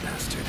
bastard.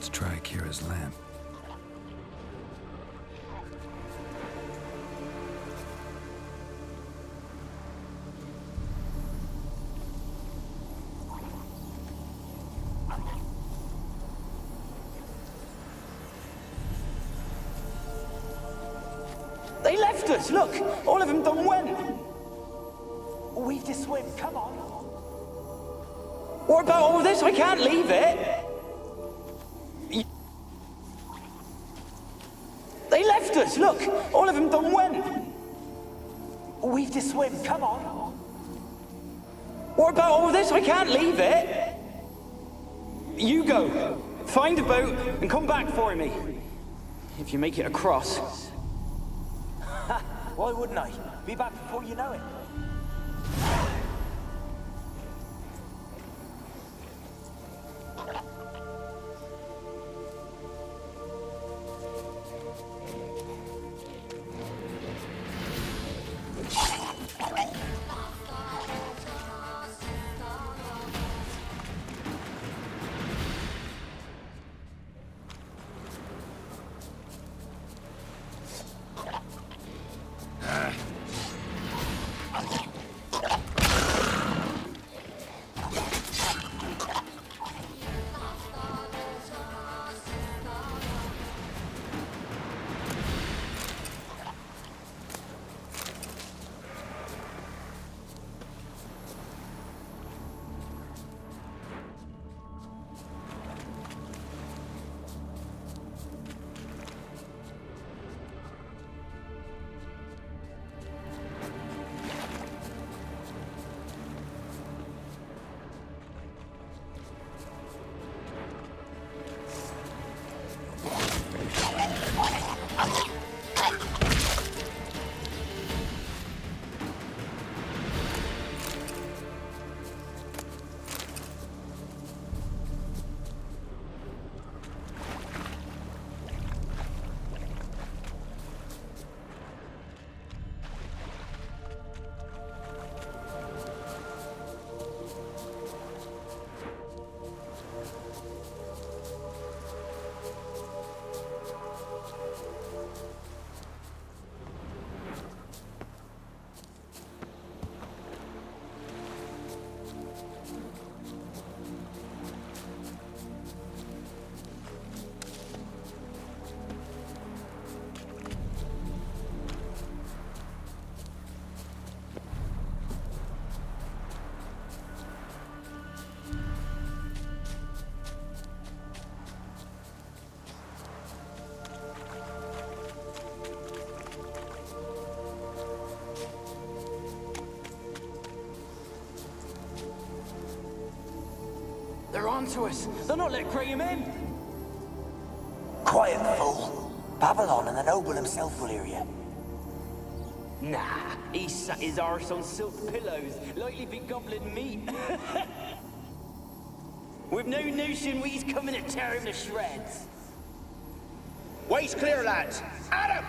Let's try Kira's lamp. They left us, look! All of them done went! We've to swim, come on! What about all this? I can't leave it! They left us, look! All of them done went! We've to swim, come on! What about all this? I can't leave it! You go, find a boat and come back for me. If you make it across. Why wouldn't I? Be back before you know it. onto us. They'll not let Graham in. Quiet, fool. Babylon and the noble himself will hear you. Nah, he sat his arse on silk pillows, likely be gobbling meat. With no notion we's coming to tear him to shreds. Way's clear, lads. Adam!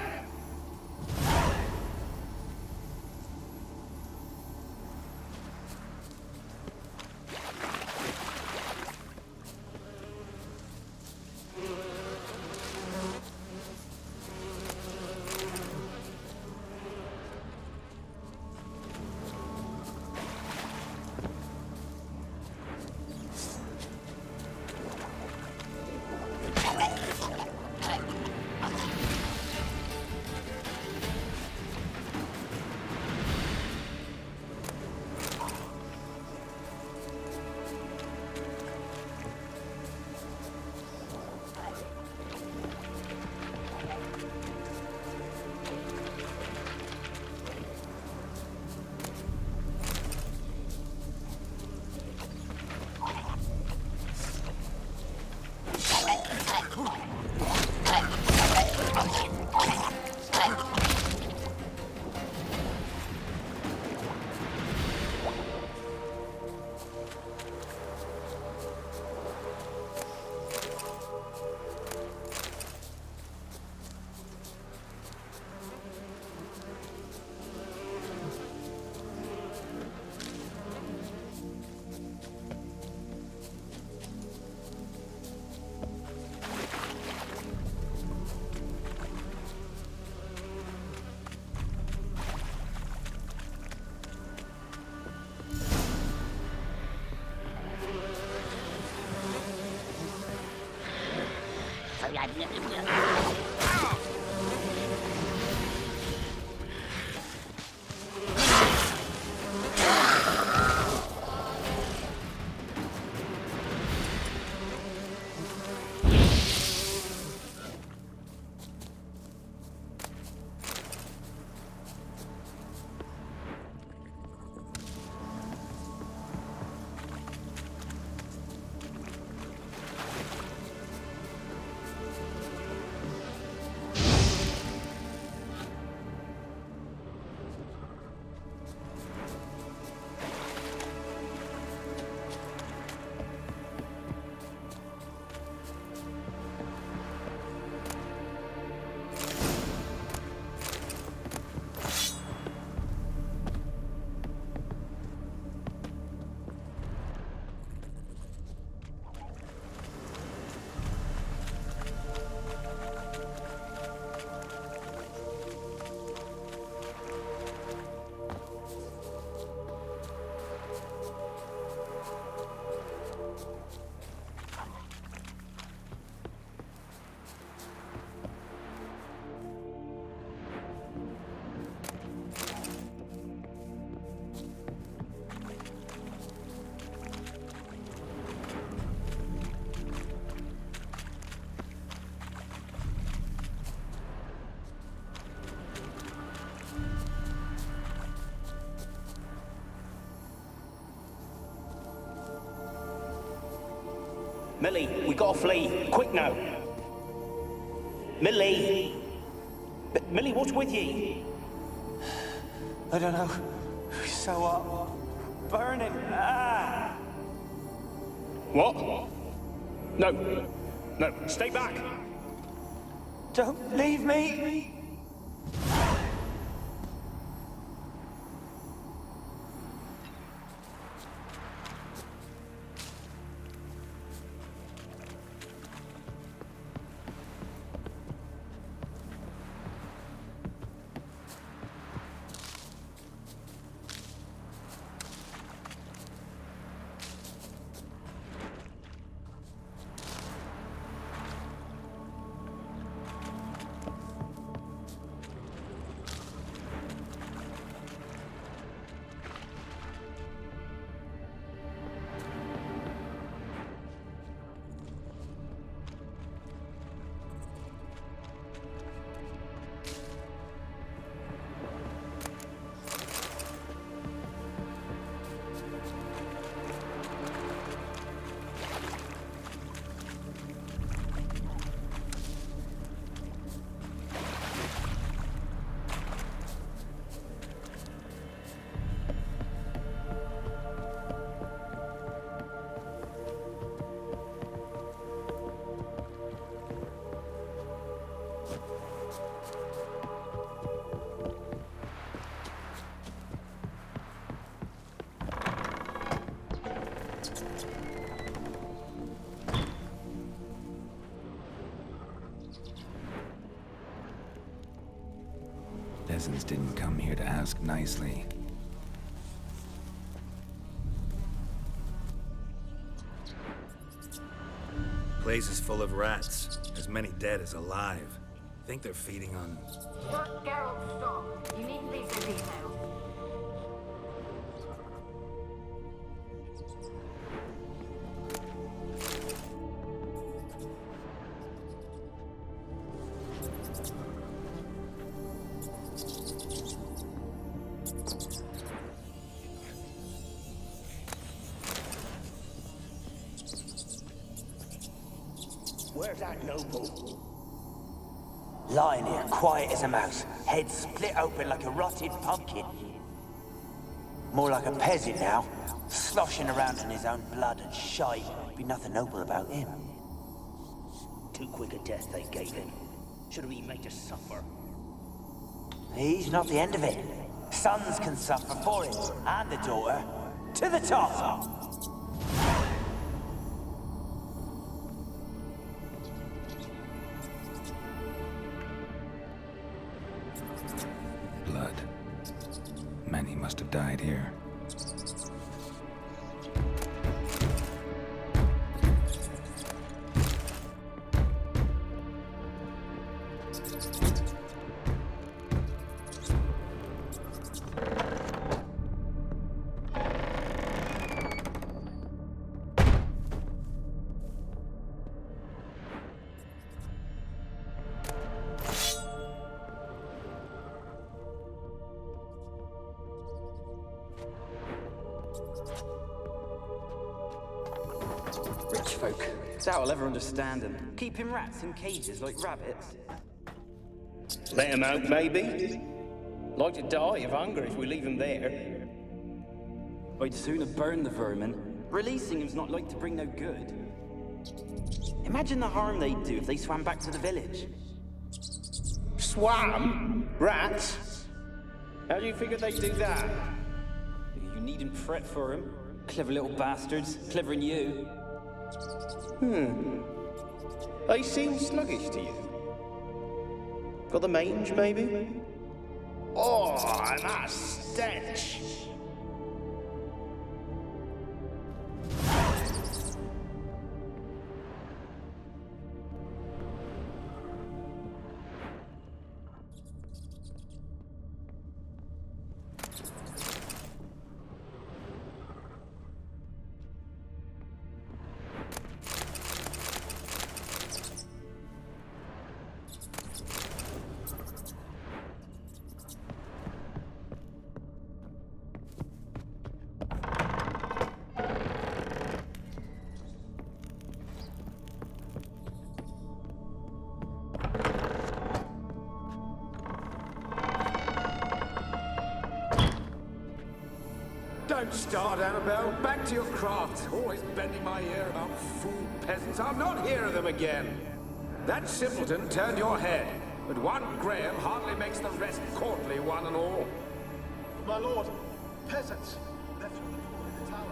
Millie, we gotta flee. Quick now. Millie! Millie, what's with ye? I don't know. So what? Burning. Ah! What? No. No, stay back. Don't leave me. peasants didn't come here to ask nicely. Place is full of rats, as many dead as alive. Think they're feeding on... Geralt, stop. You needn't be so detailed. Where's that noble? Lying here, quiet as a mouse, head split open like a rotted pumpkin. More like a peasant now, sloshing around in his own blood and shite. Be nothing noble about him. Too quick a death they gave him. Should have been made to suffer. He's not the end of it. Sons can suffer for him, and the daughter. To the top! blood. Many must have died here. Rich folk. Doubt I'll ever understand them. Keeping rats in cages like rabbits. Let him out, maybe? Like to die of hunger if we leave him there. I'd sooner burn the vermin. Releasing him's not like to bring no good. Imagine the harm they'd do if they swam back to the village. Swam? Rats? How do you figure they'd do that? You needn't fret for him. Clever little bastards. Clever than you. They seem sluggish to you. Got the mange, maybe? Oh, that stench! Don't start, Annabelle. Back to your craft. Always bending my ear about fool peasants. I'll not hear of them again. That simpleton turned your head, but one Graham hardly makes the rest courtly, one and all. My lord, peasants. They're through the door in the tower.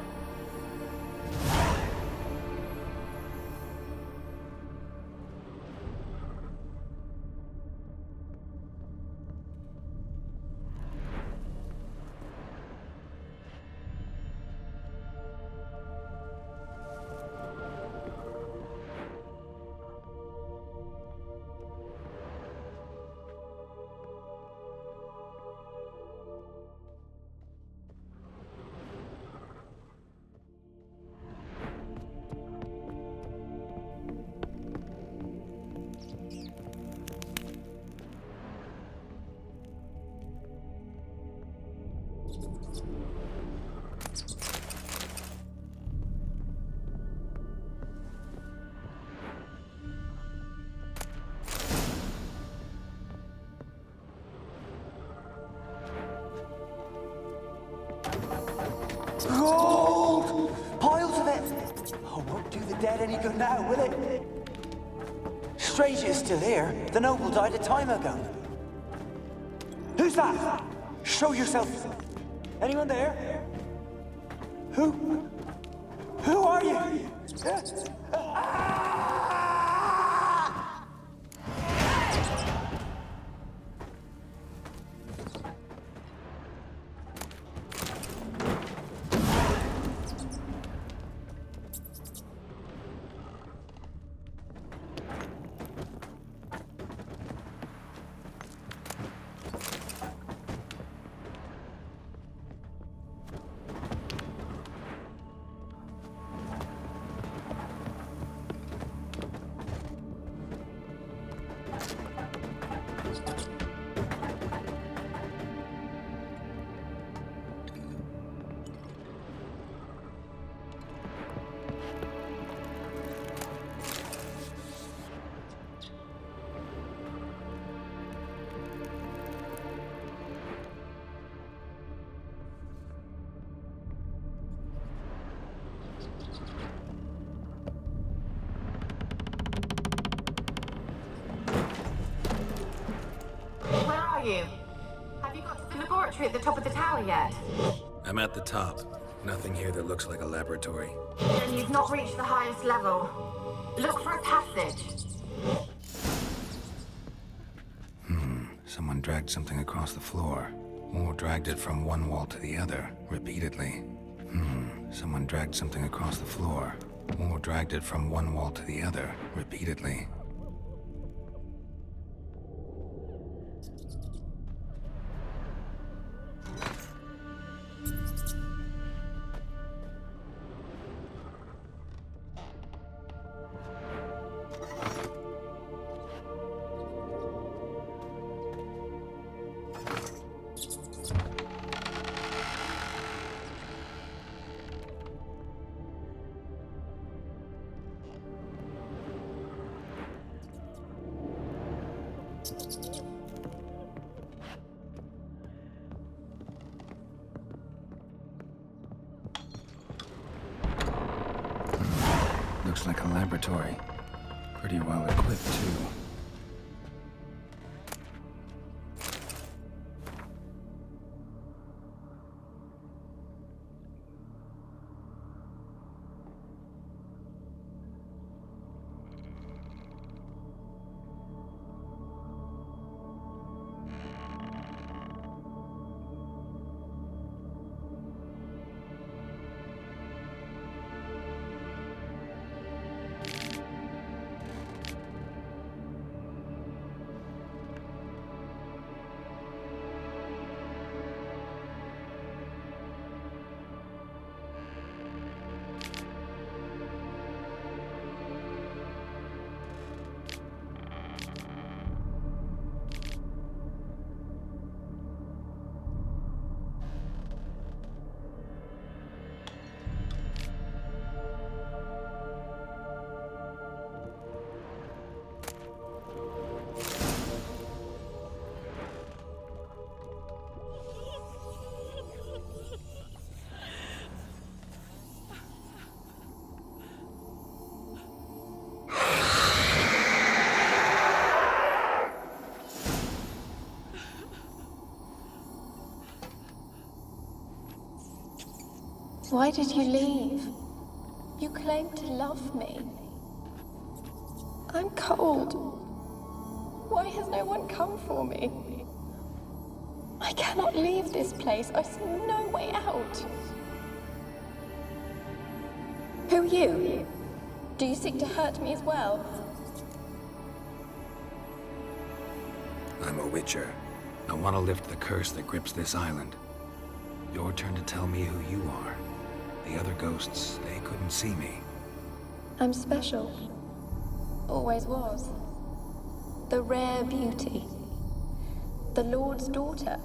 Gold! Piles of it! Oh, won't do the dead any good now, will it? Strange it's still here. The noble died a time ago. Who's that? Show yourself. Anyone there? Who? Who are you? Where are you? Have you got to the laboratory at the top of the tower yet? I'm at the top. Nothing here that looks like a laboratory. Then you've not reached the highest level. Look for a passage. Someone dragged something across the floor. Or dragged it from one wall to the other, repeatedly. Someone dragged something across the floor. Or dragged it from one wall to the other, repeatedly. Looks like a laboratory. Pretty well equipped, too. Why did you leave? You claimed to love me. I'm cold. Why has no one come for me? I cannot leave this place. I see no way out. Who are you? Do you seek to hurt me as well? I'm a witcher. I want to lift the curse that grips this island. Your turn to tell me who you are. The other ghosts, they couldn't see me. I'm special. Always was. The rare beauty. The Lord's daughter.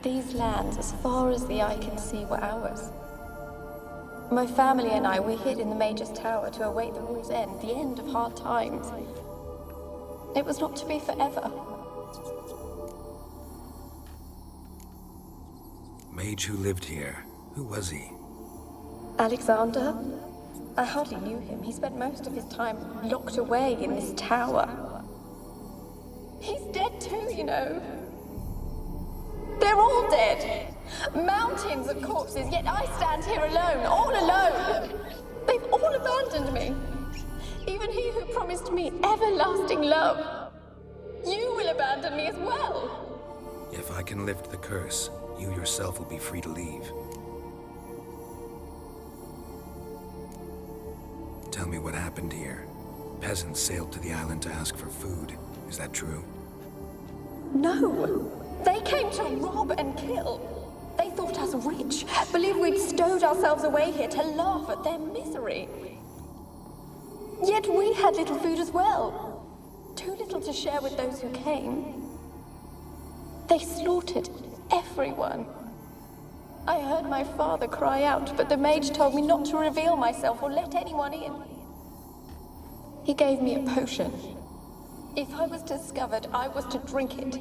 These lands, as far as the eye can see, were ours. My family and I, we hid in the Mage's Tower to await the war's end, the end of hard times. It was not to be forever. Mage who lived here. Who was he? Alexander? I hardly knew him. He spent most of his time locked away in this tower. He's dead too, you know. They're all dead. Mountains of corpses, yet I stand here alone, all alone. They've all abandoned me. Even he who promised me everlasting love. You will abandon me as well. If I can lift the curse, you yourself will be free to leave. Tell me what happened here. Peasants sailed to the island to ask for food. Is that true? No. They came to rob and kill. They thought us rich, believed we'd stowed ourselves away here to laugh at their misery. Yet we had little food as well. too little to share with those who came. They slaughtered everyone. I heard my father cry out, but the mage told me not to reveal myself or let anyone in. He gave me a potion. If I was discovered, I was to drink it.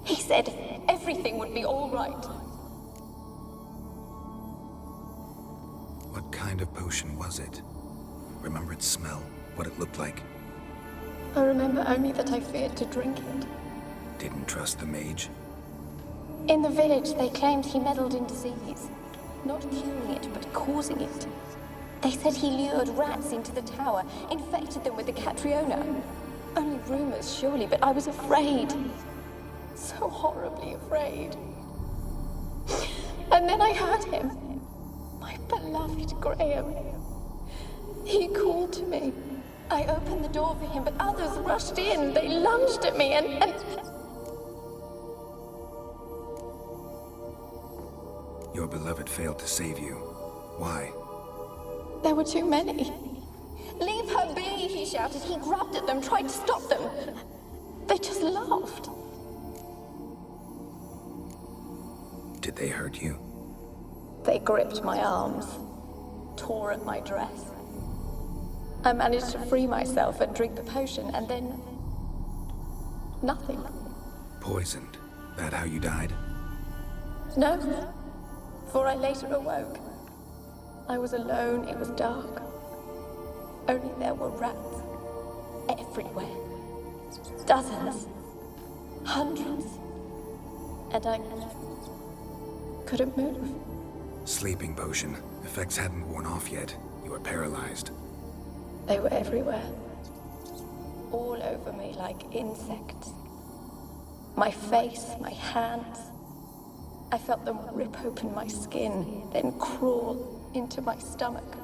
He said everything would be all right. What kind of potion was it? Remember its smell? What it looked like? I remember only that I feared to drink it. Didn't trust the mage? In the village, they claimed he meddled in disease. Not curing it, but causing it. They said he lured rats into the tower, infected them with the Catriona. Only rumors, surely, but I was afraid. So horribly afraid. And then I heard him. My beloved Graham. He called to me. I opened the door for him, but others rushed in. They lunged at me and... Your beloved failed to save you. Why? There were too many. Leave her be, he shouted. He grabbed at them, tried to stop them. They just laughed. Did they hurt you? They gripped my arms, tore at my dress. I managed to free myself and drink the potion, and then... nothing. Poisoned. That how you died? No, for I later awoke. I was alone, it was dark. Only there were rats. Everywhere. Dozens. Hundreds. And I couldn't move. Sleeping potion. Effects hadn't worn off yet. You were paralyzed. They were everywhere. All over me like insects. My face, my hands. I felt them rip open my skin, then crawl into my stomach.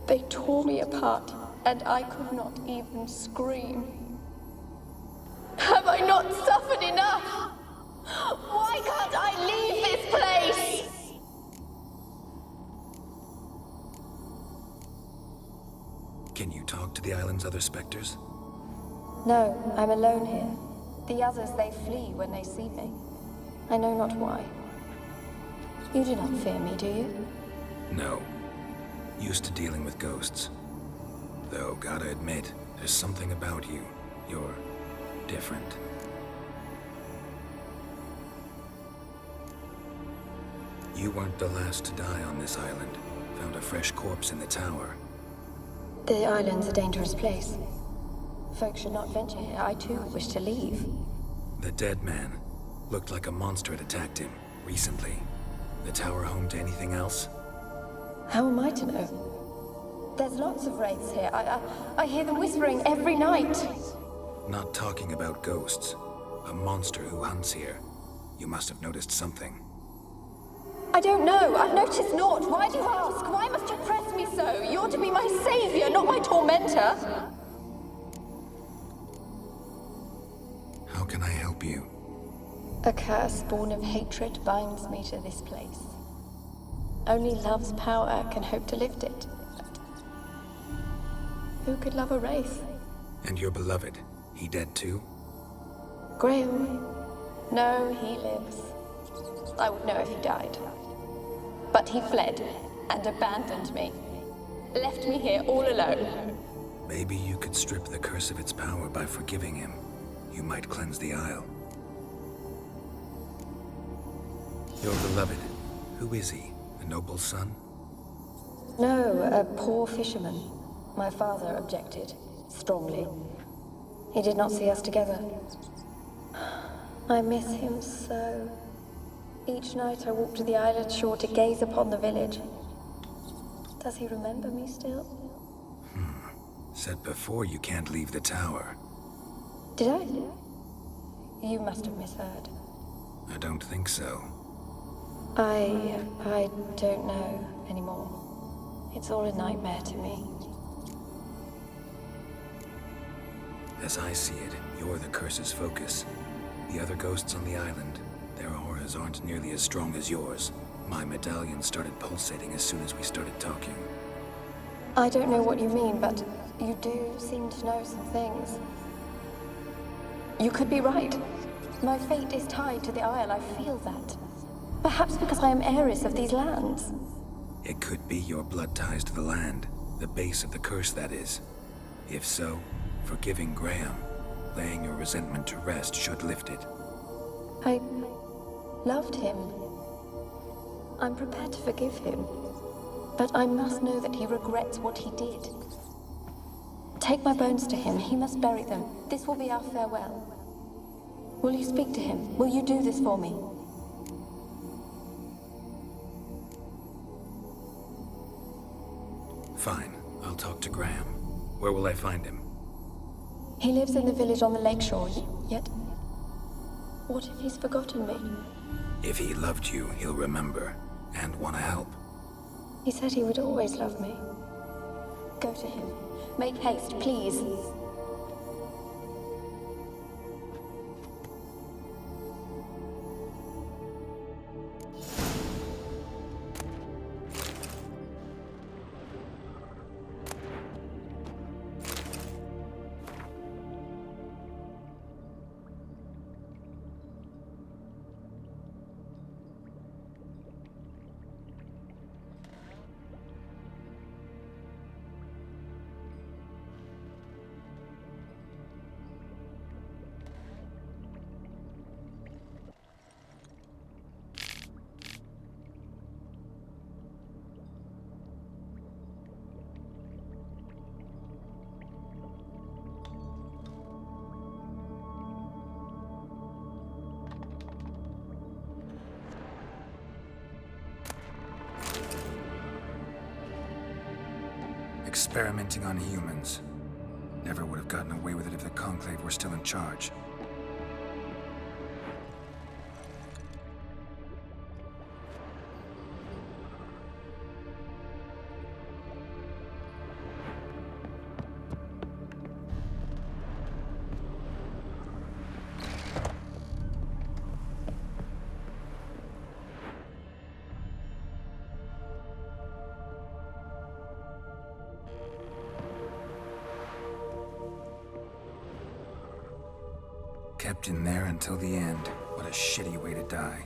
They tore me apart, and I could not even scream. Have I not suffered enough? Why can't I leave this place? Can you talk to the island's other specters? No, I'm alone here. The others, they flee when they see me. I know not why. You do not fear me, do you? No. Used to dealing with ghosts. Though, gotta admit, there's something about you. You're different. You weren't the last to die on this island. Found a fresh corpse in the tower. The island's a dangerous place. Folks should not venture here. I too wish to leave. The dead man. Looked like a monster had attacked him, recently. The tower home to anything else? How am I to know? There's lots of wraiths here. I hear them whispering every night. Not talking about ghosts. A monster who hunts here. You must have noticed something. I don't know. I've noticed naught. Why do you ask? Why must you press me so? You're to be my savior, not my tormentor. How can I help you? A curse born of hatred binds me to this place. Only love's power can hope to lift it. Who could love a wraith? And your beloved, he dead too? Graham? No, he lives. I would know if he died. But he fled and abandoned me. Left me here all alone. Maybe you could strip the curse of its power by forgiving him. You might cleanse the isle. Your beloved, who is he? A noble son? No, a poor fisherman. My father objected, strongly. He did not see us together. I miss him so. Each night I walk to the island shore to gaze upon the village. Does he remember me still? Said before you can't leave the tower. Did I? You must have misheard. I don't think so. I don't know anymore. It's all a nightmare to me. As I see it, you're the curse's focus. The other ghosts on the island, their auras aren't nearly as strong as yours. My medallion started pulsating as soon as we started talking. I don't know what you mean, but You do seem to know some things. You could be right. My fate is tied to the Isle, I feel that. Perhaps because I am heiress of these lands. It could be your blood ties to the land, the base of the curse, that is. If so, forgiving Graham, laying your resentment to rest should lift it. I loved him. I'm prepared to forgive him. But I must know that he regrets what he did. Take my bones to him. He must bury them. This will be our farewell. Will you speak to him? Will you do this for me? Fine. I'll talk to Graham. Where will I find him? He lives in the village on the lakeshore, yet... What if he's forgotten me? If he loved you, he'll remember, and want to help. He said he would always love me. Go to him. Make haste, please. Experimenting on humans. Never would have gotten away with it if the Conclave were still in charge. Kept in there until the end. What a shitty way to die.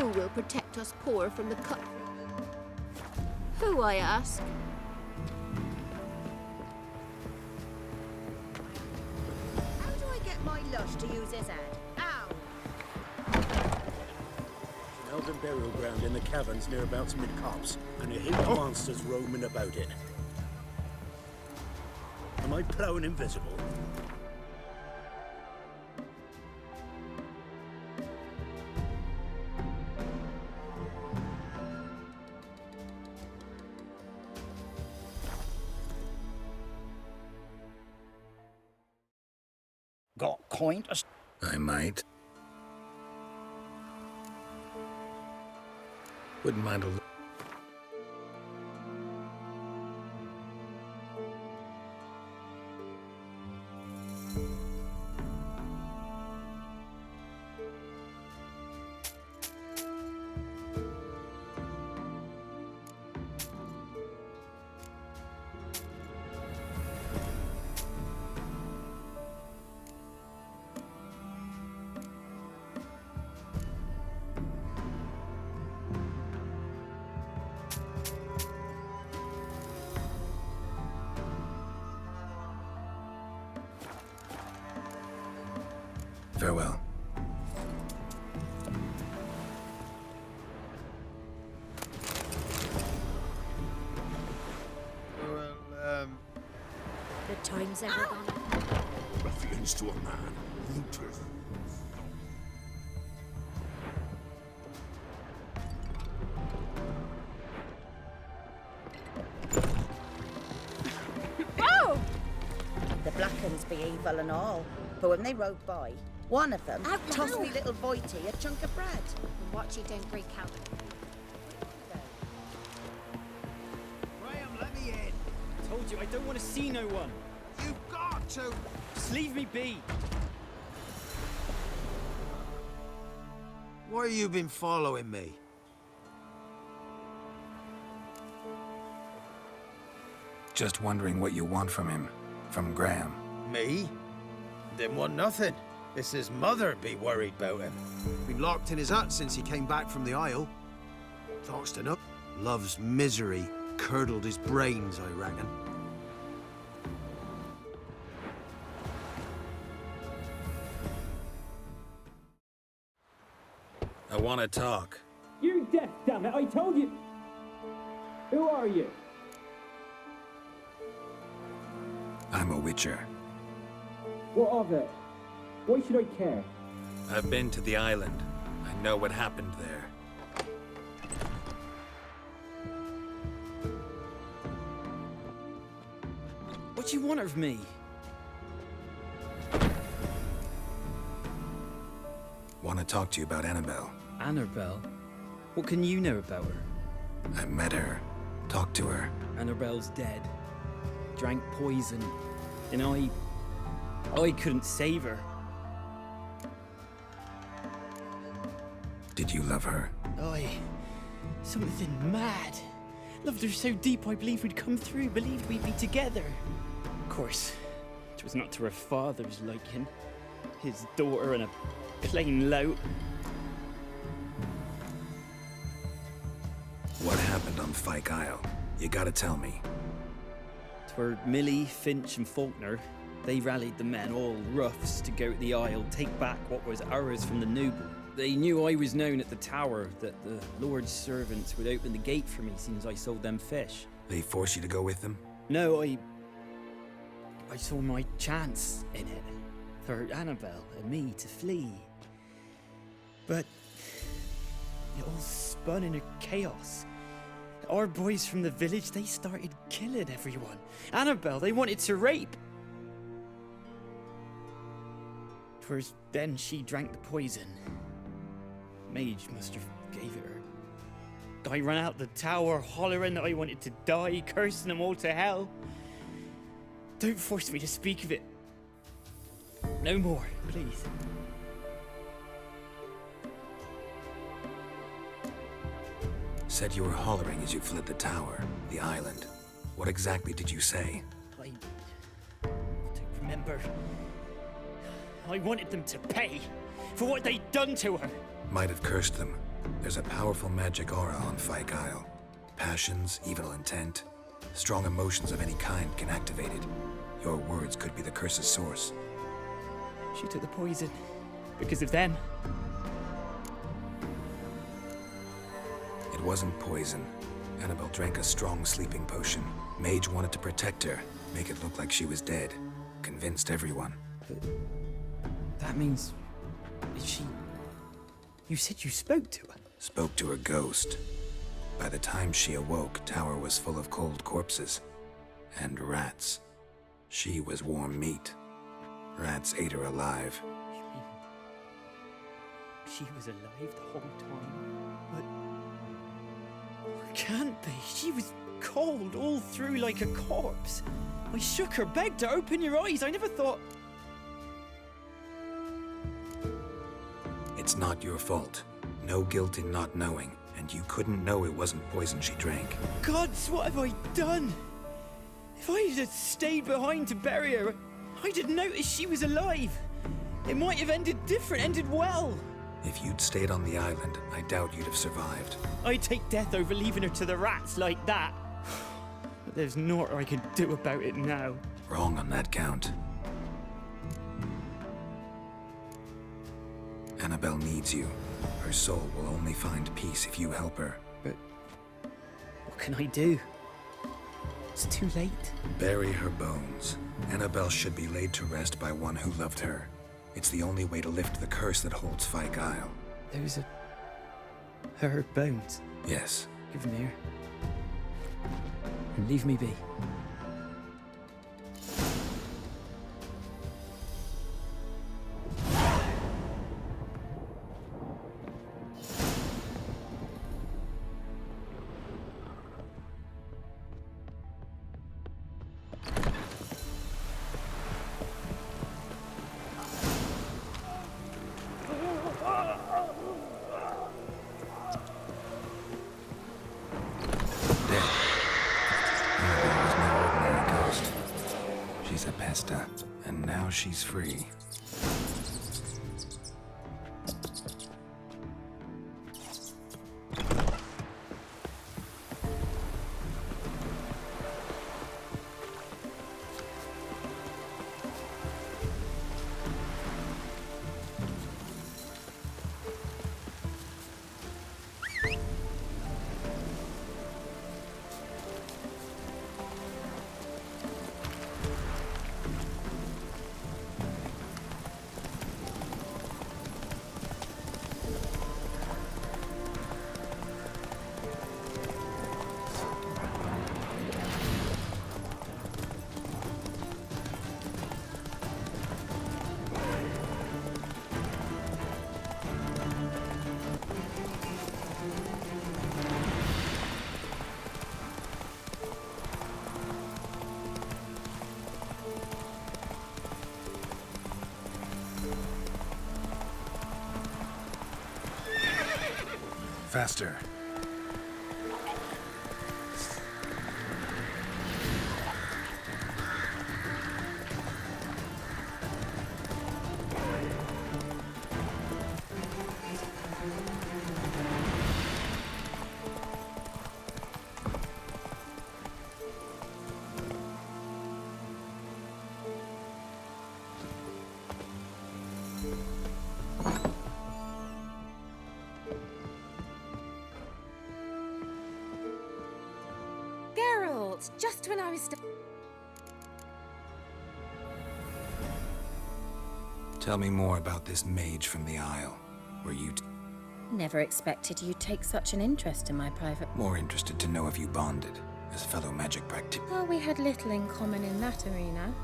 Who will protect us poor from the cut? Who, I ask? How do I get my lush to use his head? Ow! An elven burial ground in the caverns nearabouts mid-copse, and a heap of monsters roaming about it. Am I plowing invisible? Got coin to... I might. Wouldn't mind a little. Farewell. Well, The time's ever gone. Ruffians to a man. Looters. Oh! The Blackens be evil and all, but when they rode by, one of them tossed me little Voighty a chunk of bread. Watch it don't break out. Graham, let me in. I told you, I don't want to see no one. you've got to... Just leave me be. Why you been following me? Just wondering what you want from him. From Graham. Me? Didn't want nothing. It's his mother be worried about him. Been locked in his hut since he came back from the Isle. Talks to no. Love's misery curdled his brains, I reckon. I want to talk. You're deaf, damn it! I told you. Who are you? I'm a witcher. What of it? Why should I care? I've been to the island. I know what happened there. What do you want of me? Want to talk to you about Annabelle. Annabelle? What can you know about her? I met her. Talked to her. Annabelle's dead. Drank poison. And I couldn't save her. Did you love her? Something mad. Loved her so deep I believed we'd come through, believed we'd be together. Of course, it was not to her father's liking. His daughter and a plain lout. What happened on Fyke Isle? You gotta tell me. 'Twere Millie, Finch and Faulkner. They rallied the men, all roughs, to go to the Isle, take back what was ours from the noble. They knew I was known at the tower, that the Lord's servants would open the gate for me since I sold them fish. They forced you to go with them? No, I saw my chance in it. For Annabelle and me to flee. But it all spun into chaos. Our boys from the village, they started killing everyone. Annabelle, they wanted to rape. 'Twas then she drank the poison. Mage must have gave it her. I ran out the tower hollering that I wanted to die, cursing them all to hell. Don't force me to speak of it. No more, please. Said you were hollering as you fled the tower, the island. What exactly did you say? I don't remember. I wanted them to pay for what they'd done to her. Might have cursed them. There's a powerful magic aura on Fyke Isle. Passions, evil intent, strong emotions of any kind can activate it. Your words could be the curse's source. She took the poison because of them. It wasn't poison. Annabelle drank a strong sleeping potion. Mage wanted to protect her, make it look like she was dead. Convinced everyone. But that means... she... You said you spoke to her? Spoke to her ghost. By the time she awoke, Tower was full of cold corpses. And rats. She was warm meat. Rats ate her alive. You mean... she was alive the whole time? But... can't be. She was cold all through like a corpse. I shook her, begged her, open your eyes. I never thought... It's not your fault. No guilt in not knowing, and you couldn't know it wasn't poison she drank. Gods, what have I done? If I had stayed behind to bury her, I'd have noticed she was alive. It might have ended different, ended well. If you'd stayed on the island, I doubt you'd have survived. I'd take death over leaving her to the rats like that. But there's naught I can do about it now. Wrong on that count. Annabelle needs you. Her soul will only find peace if you help her. But what can I do? It's too late. Bury her bones. Annabelle should be laid to rest by one who loved her. It's the only way to lift the curse that holds Fyke Isle. Those are... her bones? Yes. Give them here. And leave me be. And now she's free. Faster. Just when I was... Tell me more about this mage from the Isle. Were you... Never expected you'd take such an interest in my private... More interested to know if you bonded, as fellow magic practitioners. Well, we had little in common in that arena.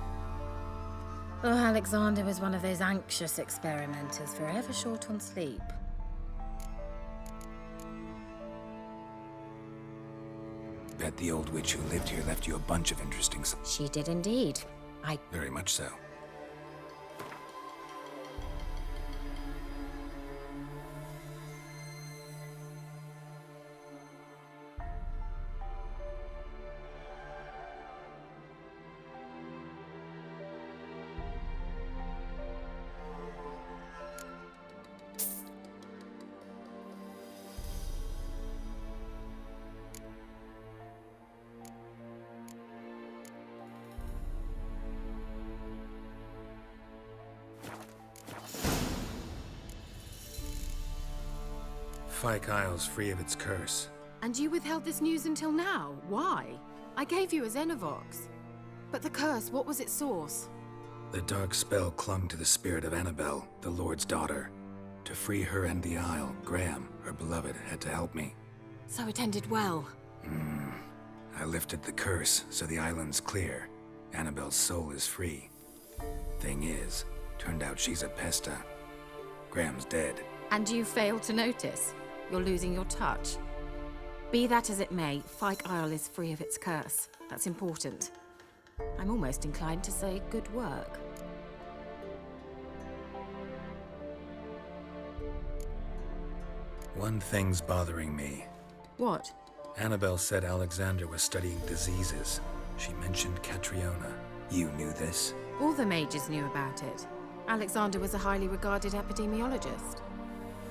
Oh, Alexander was one of those anxious experimenters, forever short on sleep. Bet the old witch who lived here left you a bunch of interesting... She did indeed. Very much so. Fyke Isle's free of its curse. And you withheld this news until now? Why? I gave you a Xenovox. But the curse, what was its source? The dark spell clung to the spirit of Annabelle, the Lord's daughter. To free her and the Isle, Graham, her beloved, had to help me. So it ended well. I lifted the curse, so the island's clear. Annabelle's soul is free. Thing is, turned out she's a pesta. Graham's dead. And you failed to notice? You're losing your touch. Be that as it may, Fyke Isle is free of its curse. That's important. I'm almost inclined to say good work. One thing's bothering me. What? Annabelle said Alexander was studying diseases. She mentioned Catriona. You knew this? All the mages knew about it. Alexander was a highly regarded epidemiologist.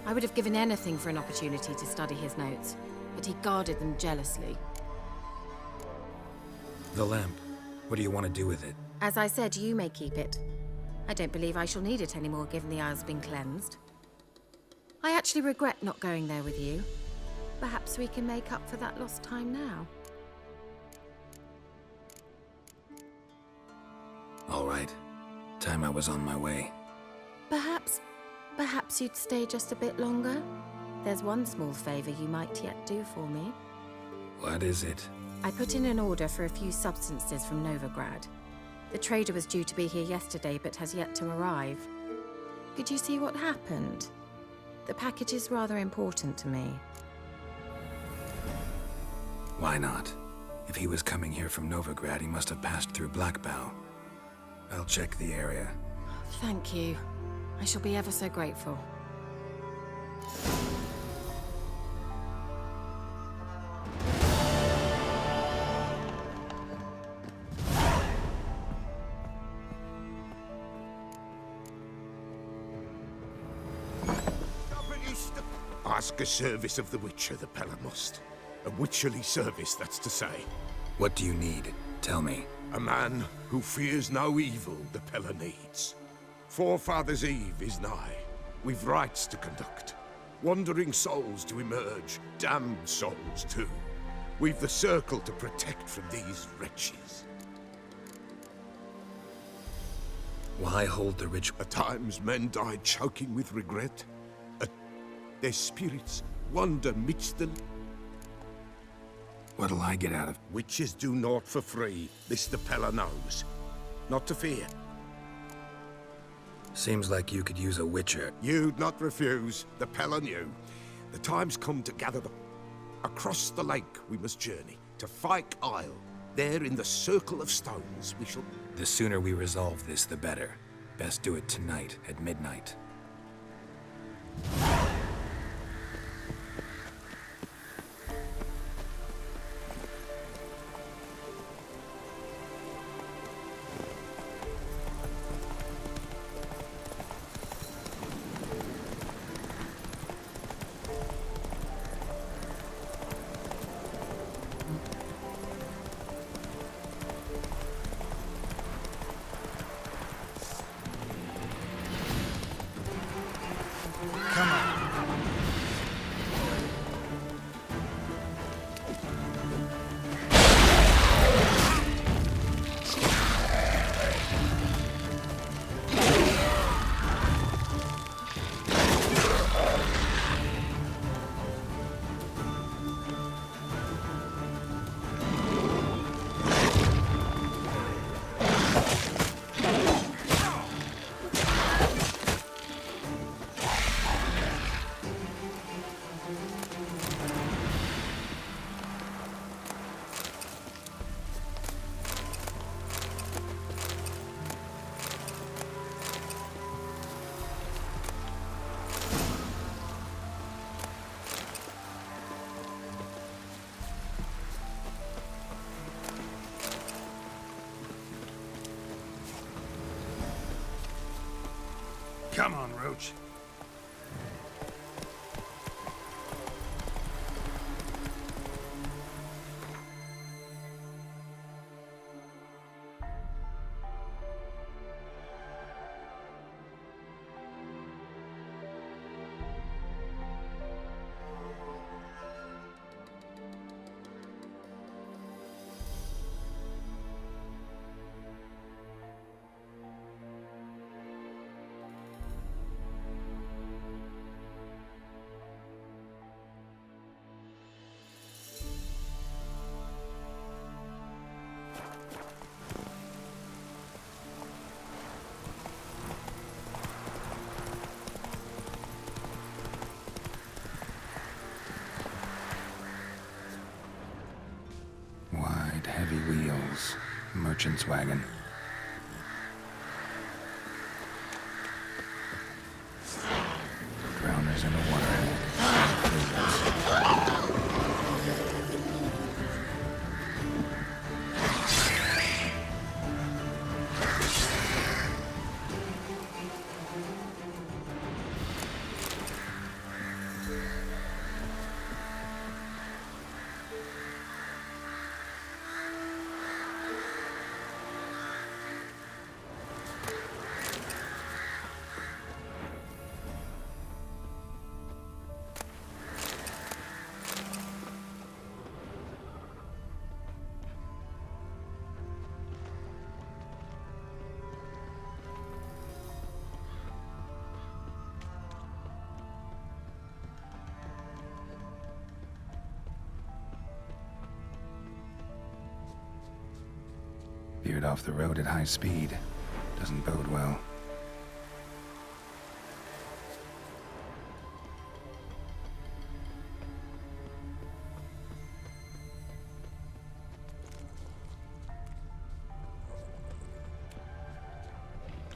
I would have given anything for an opportunity to study his notes, but he guarded them jealously. The lamp. What do you want to do with it? As I said, you may keep it. I don't believe I shall need it anymore, given the Isle's been cleansed. I actually regret not going there with you. Perhaps we can make up for that lost time now. All right. Time I was on my way. Perhaps you'd stay just a bit longer? There's one small favor you might yet do for me. What is it? I put in an order for a few substances from Novigrad. The trader was due to be here yesterday, but has yet to arrive. Could you see what happened? The package is rather important to me. Why not? If he was coming here from Novigrad, he must have passed through Blackbow. I'll check the area. Thank you. I shall be ever so grateful. Ask a service of the Witcher, the Pella must. A witcherly service, that's to say. What do you need? Tell me. A man who fears no evil the Pella needs. Forefathers' Eve is nigh. We've rites to conduct. Wandering souls to emerge. Damned souls, too. We've the circle to protect from these wretches. Why hold the rich? At times men die choking with regret. Their spirits wander midst the... What'll I get out of... Witches do naught for free. This the Pella knows. Not to fear. Seems like you could use a witcher. You'd not refuse. The Pella knew. The time's come to gather them. Across the lake we must journey. To Fyke Isle. There in the circle of stones we shall... The sooner we resolve this, the better. Best do it tonight at midnight. Come on, Roach. merchant's wagon. Drowners in the waterhead. Veered off the road at high speed. Doesn't bode well.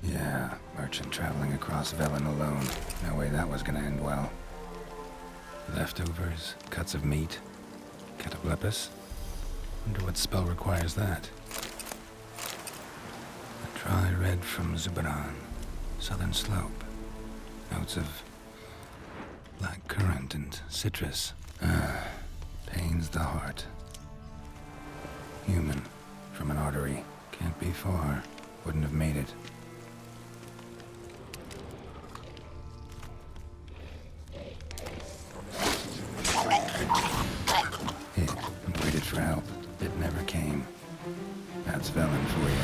Yeah, merchant traveling across Velen alone. No way that was gonna end well. Leftovers, cuts of meat, cataplepis. Wonder what spell requires that. Dry red from Zubaran, southern slope. Notes of black currant and citrus. Pains the heart. Human, from an artery. Can't be far. Wouldn't have made it. Hit and waited for help. It never came. That's Velen for you.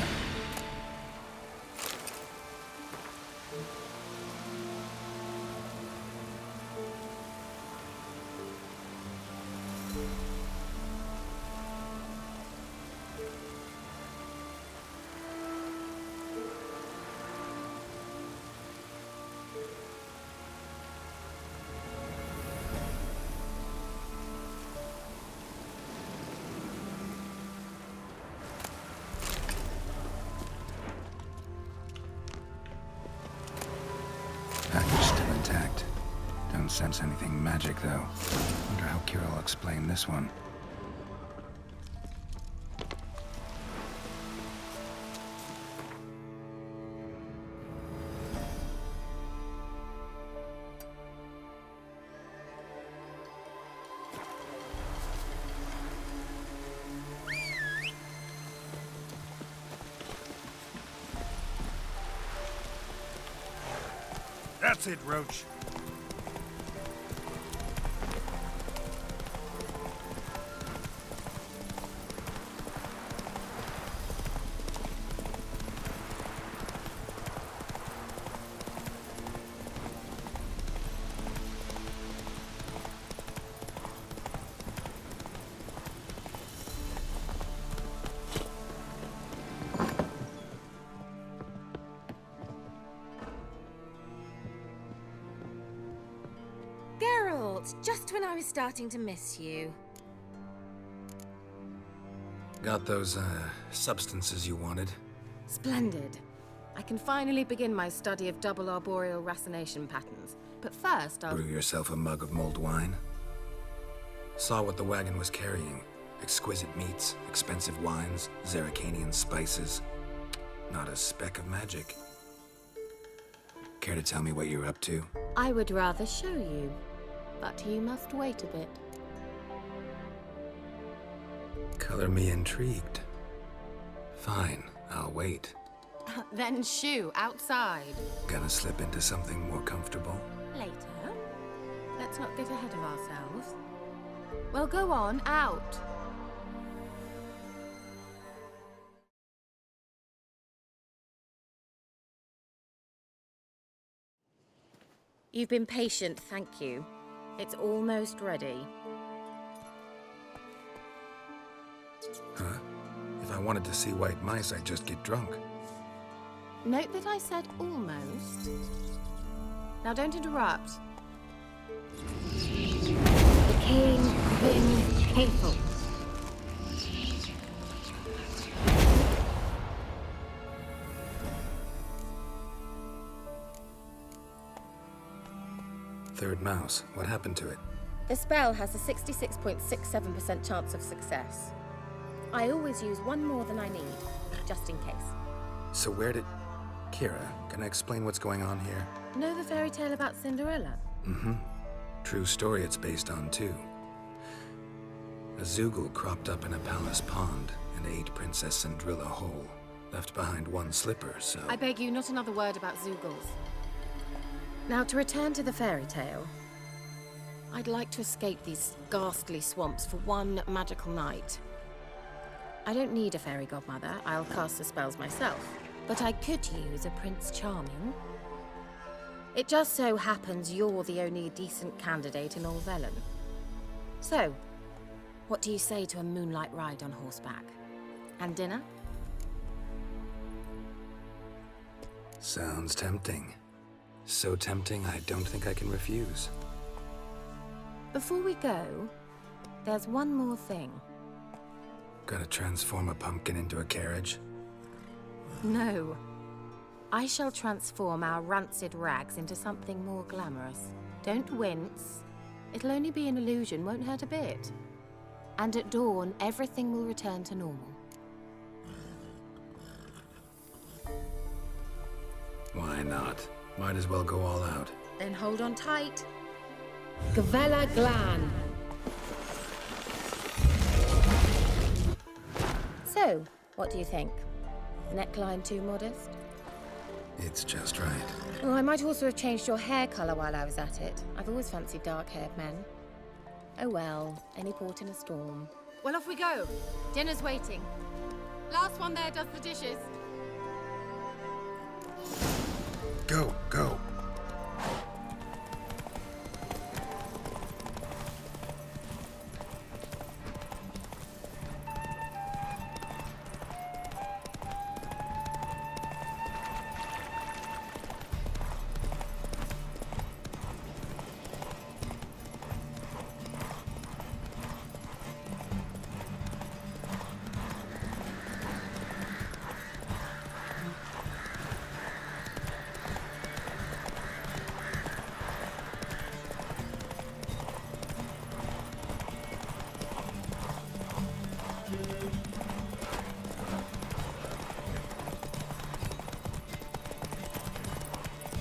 Package still intact. Don't sense anything magic, though. Wonder how Kira will explain this one. That's it, Roach. Just when I was starting to miss you. Got those, substances you wanted? Splendid. I can finally begin my study of double arboreal racination patterns. But first, I'll... Brew yourself a mug of mulled wine. Saw what the wagon was carrying. Exquisite meats, expensive wines, Zerrikanian spices. Not a speck of magic. Care to tell me what you're up to? I would rather show you. But you must wait a bit. Color me intrigued. Fine, I'll wait. Then shoo, outside. Gonna slip into something more comfortable? Later. Let's not get ahead of ourselves. Well, go on, out. You've been patient, thank you. It's almost ready. Huh? If I wanted to see white mice, I'd just get drunk. Note that I said almost. Now don't interrupt. The king been faithful. third mouse. What happened to it? The spell has a 66.67% chance of success. I always use one more than I need, just in case. So where did... Kira, can I explain what's going on here? Know the fairy tale about Cinderella? Mm-hmm. True story it's based on, too. A Zoogle cropped up in a palace pond and ate Princess Cinderella whole. Left behind one slipper, so... I beg you, not another word about Zoogles. Now, to return to the fairy tale, I'd like to escape these ghastly swamps for one magical night. I don't need a fairy godmother, I'll cast the spells myself. But I could use a Prince Charming. It just so happens you're the only decent candidate in all Velen. So, what do you say to a moonlight ride on horseback? And dinner? Sounds tempting. So tempting, I don't think I can refuse. Before we go, there's one more thing. Gotta transform a pumpkin into a carriage? No. I shall transform our rancid rags into something more glamorous. Don't wince. It'll only be an illusion, won't hurt a bit. And at dawn, everything will return to normal. Why not? Might as well go all out. Then hold on tight. Gavella Glan. So, what do you think? Neckline too modest? It's just right. Oh, I might also have changed your hair colour while I was at it. I've always fancied dark-haired men. Oh well, any port in a storm. Well, off we go. Dinner's waiting. Last one there does the dishes. Go, go.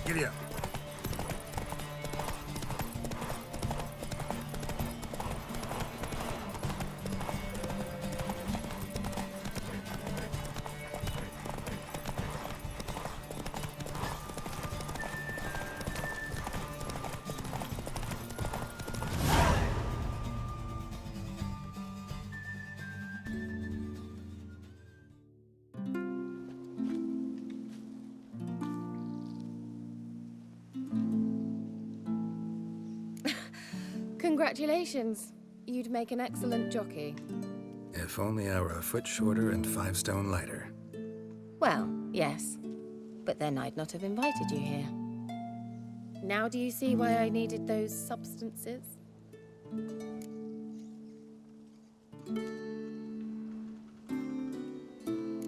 Giddy up. Congratulations. You'd make an excellent jockey. If only I were a foot shorter and 5 stone lighter. Well, yes. But then I'd not have invited you here. Now do you see why I needed those substances?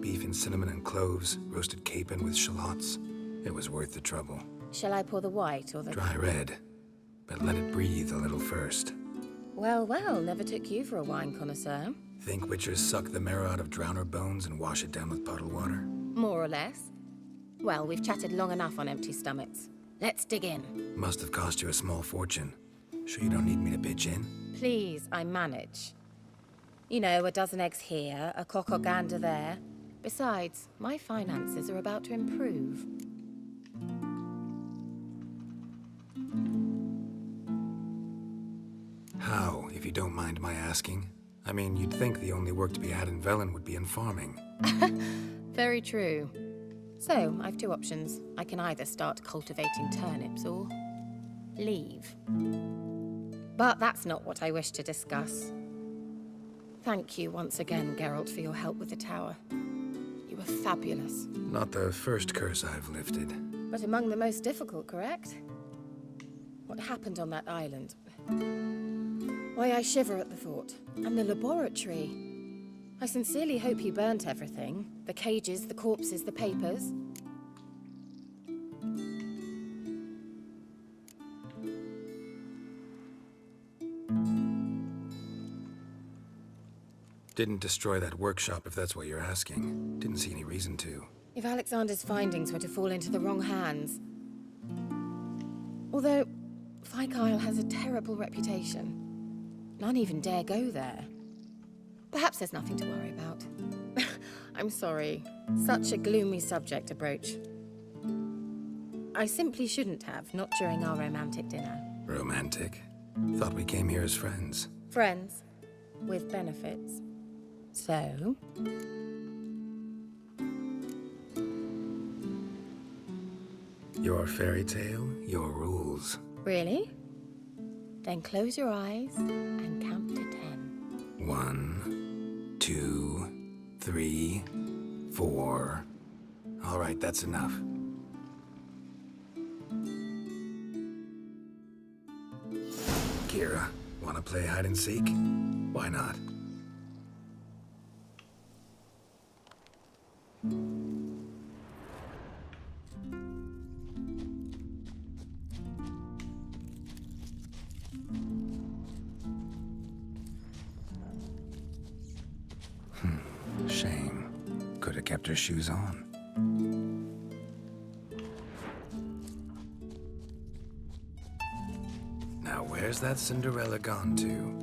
Beef and cinnamon and cloves, roasted capon with shallots. It was worth the trouble. Shall I pour the white or the... Dry red. But let it breathe a little first. Well, well, never took you for a wine connoisseur. Think witchers suck the marrow out of drowner bones and wash it down with puddle water? More or less. Well, we've chatted long enough on empty stomachs. Let's dig in. Must have cost you a small fortune. Sure you don't need me to pitch in? Please, I manage. You know, a dozen eggs here, a cock or gander there. Besides, my finances are about to improve. How, if you don't mind my asking? I mean, you'd think the only work to be had in Velen would be in farming. Very true. So, I've 2 options. I can either start cultivating turnips or leave. But that's not what I wish to discuss. Thank you once again, Geralt, for your help with the tower. You were fabulous. Not the first curse I've lifted. But among the most difficult, correct? What happened on that island? Why, I shiver at the thought. And the laboratory. I sincerely hope he burnt everything. The cages, the corpses, the papers. Didn't destroy that workshop, if that's what you're asking. Didn't see any reason to. If Alexander's findings were to fall into the wrong hands... Although, Fyke Isle has a terrible reputation. None even dare go there. Perhaps there's nothing to worry about. I'm sorry. Such a gloomy subject to broach. I simply shouldn't have, not during our romantic dinner. Romantic? Thought we came here as friends. Friends, with benefits. So... Your fairy tale, your rules. Really? Then close your eyes and count to 10. 1, 2, 3, 4. All right, that's enough. Kira, wanna play hide and seek? Why not? Shame. Could have kept her shoes on. Now where's that Cinderella gone to?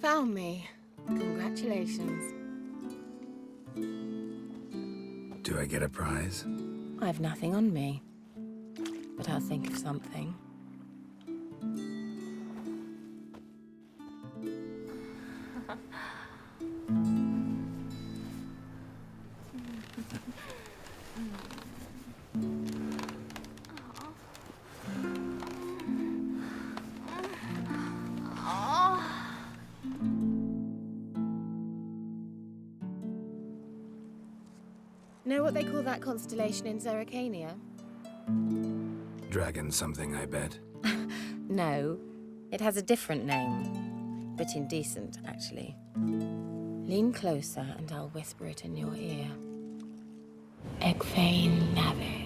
Found me. Congratulations. Do I get a prize? I've nothing on me. But I'll think of something. Know what they call that constellation in Zerrikania? Dragon something, I bet. No, it has a different name. But indecent, actually. Lean closer and I'll whisper it in your ear. Egfain Nave.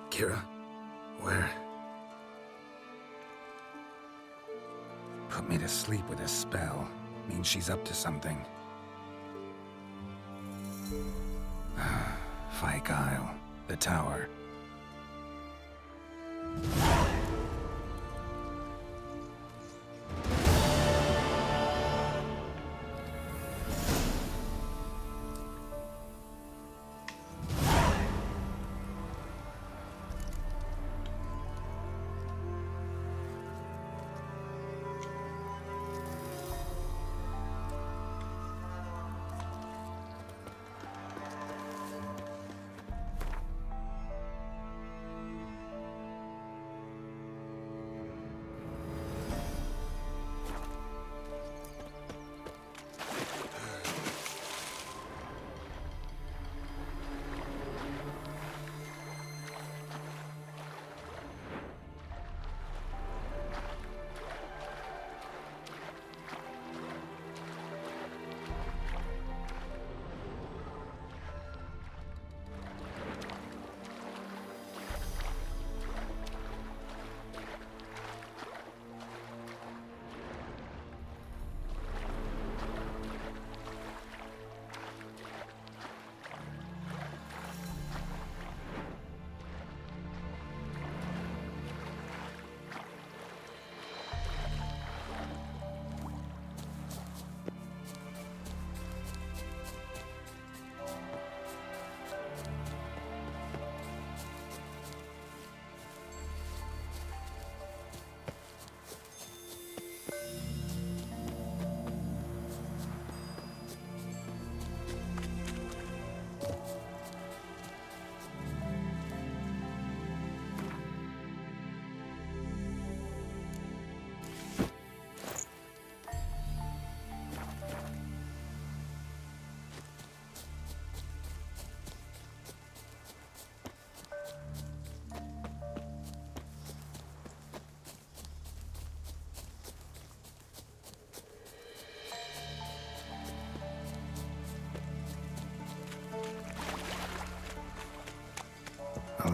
Kira, where? Put me to sleep with a spell. Means she's up to something. Fyke Isle, the tower.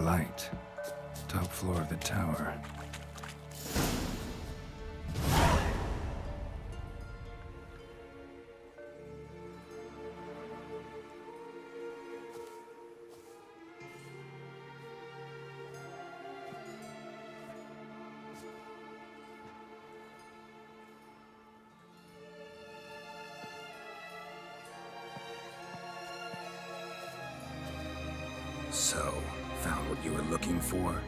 light. Top floor of the tower. So, found what you were looking for?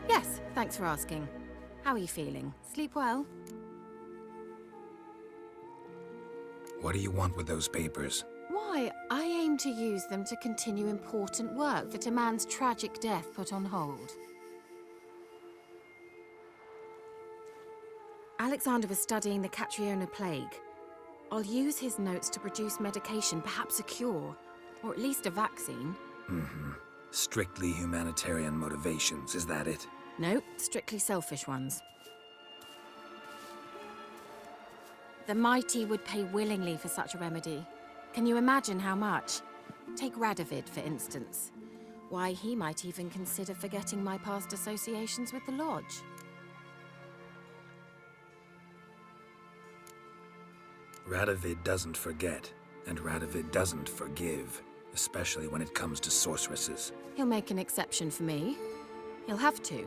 Yes, thanks for asking. How are you feeling? Sleep well? What do you want with those papers? Why, I aim to use them to continue important work that a man's tragic death put on hold. Alexander was studying the Catriona plague. I'll use his notes to produce medication, perhaps a cure, or at least a vaccine. Mm-hmm. Strictly humanitarian motivations, is that it? No, strictly selfish ones. The mighty would pay willingly for such a remedy. Can you imagine how much? Take Radovid, for instance. Why, he might even consider forgetting my past associations with the Lodge. Radovid doesn't forget, and Radovid doesn't forgive, especially when it comes to sorceresses. He'll make an exception for me. He'll have to.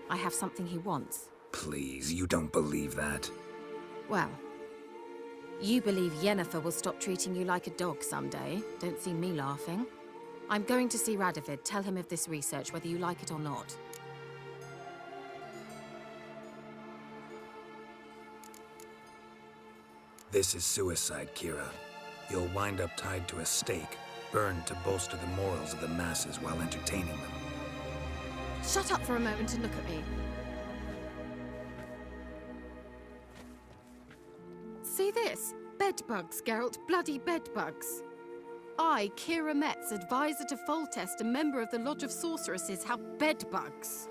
I have something he wants. Please, you don't believe that. Well, you believe Yennefer will stop treating you like a dog someday. Don't see me laughing. I'm going to see Radovid, tell him of this research, whether you like it or not. This is suicide, Kira. You'll wind up tied to a stake, burned to bolster the morals of the masses while entertaining them. Shut up for a moment and look at me. See this? Bedbugs, Geralt. Bloody bedbugs. I, Kira Metz, advisor to Foltest, a member of the Lodge of Sorceresses, have bedbugs.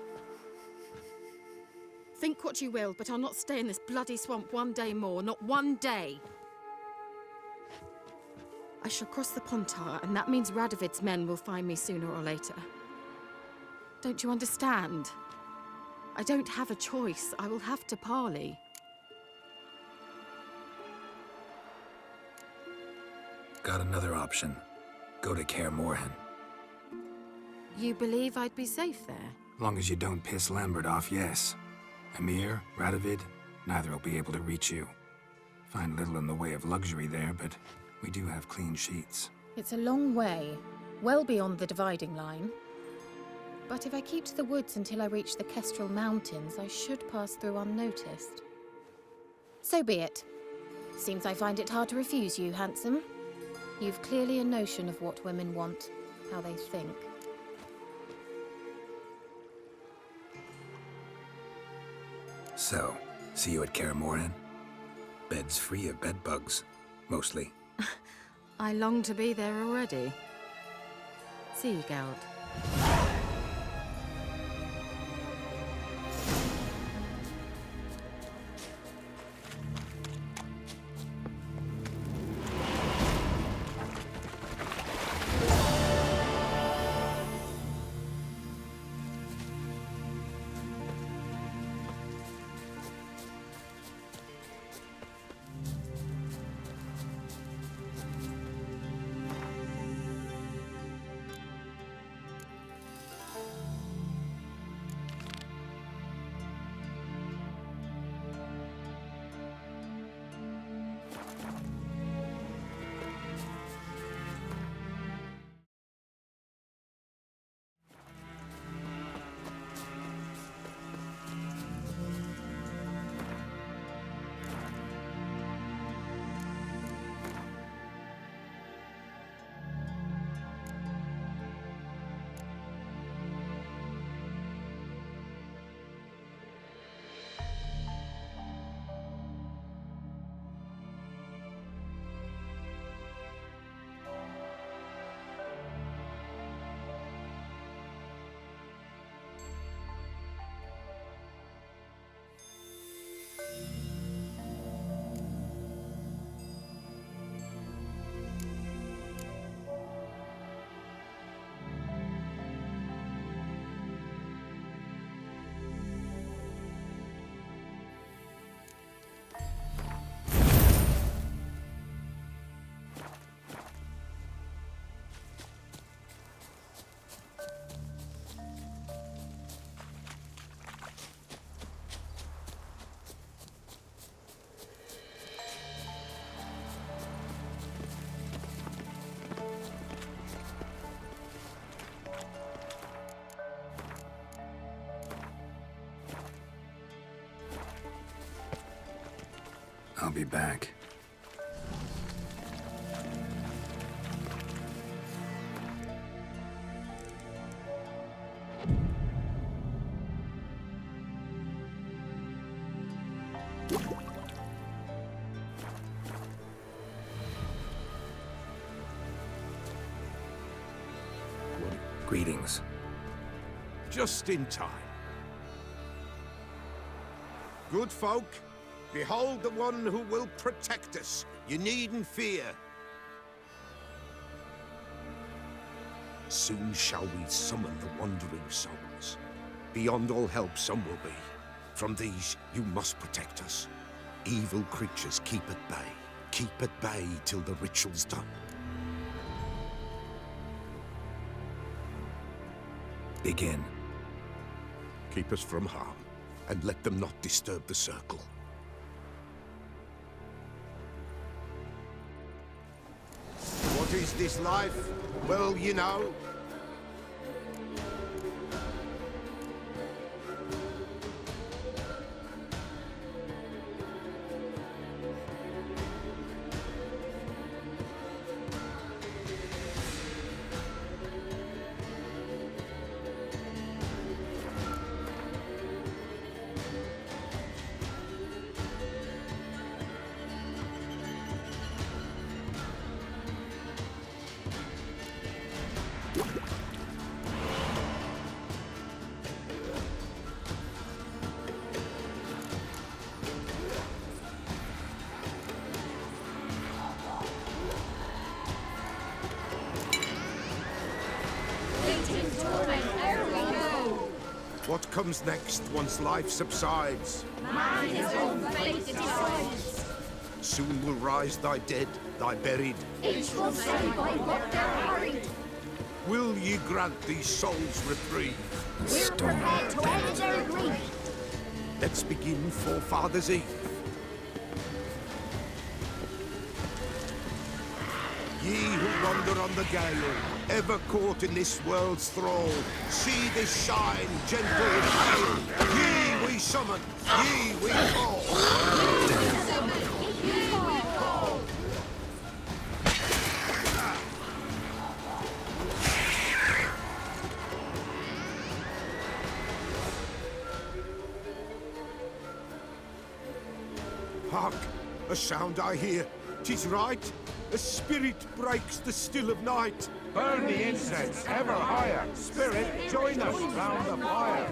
Think what you will, but I'll not stay in this bloody swamp one day more. Not one day. I shall cross the Pontar, and that means Radovid's men will find me sooner or later. Don't you understand? I don't have a choice. I will have to parley. Got another option. Go to Kaer Morhen. You believe I'd be safe there? Long as you don't piss Lambert off, yes. Emir, Radovid, neither will be able to reach you. Find little in the way of luxury there, but we do have clean sheets. It's a long way, well beyond the dividing line. But if I keep to the woods until I reach the Kestrel Mountains, I should pass through unnoticed. So be it. Seems I find it hard to refuse you, handsome. You've clearly a notion of what women want, how they think. So, see you at Kaer Morhen? Beds free of bedbugs, mostly. I long to be there already. See you, Geralt. be back. Greetings. Just in time. Good folk, behold the one who will protect us. You needn't fear. Soon shall we summon the wandering souls. Beyond all help some will be. From these you must protect us. Evil creatures keep at bay. Keep at bay till the ritual's done. Begin. Keep us from harm, and let them not disturb the circle. What is this life? Well, you know. What comes next once life subsides? Man his own fate decides. Soon will rise thy dead, thy buried. Each will say by what they're hurried. Will ye grant these souls reprieve? We're prepared to end their grief. Let's begin Forefathers' Eve. Ye who wander on the gale, ever caught in this world's thrall, see this shine, gentle and pale. Ye we summon, ye we call. Hark, a sound I hear. 'Tis right. A spirit breaks the still of night. Burn the incense ever higher. Spirit, join us round the fire.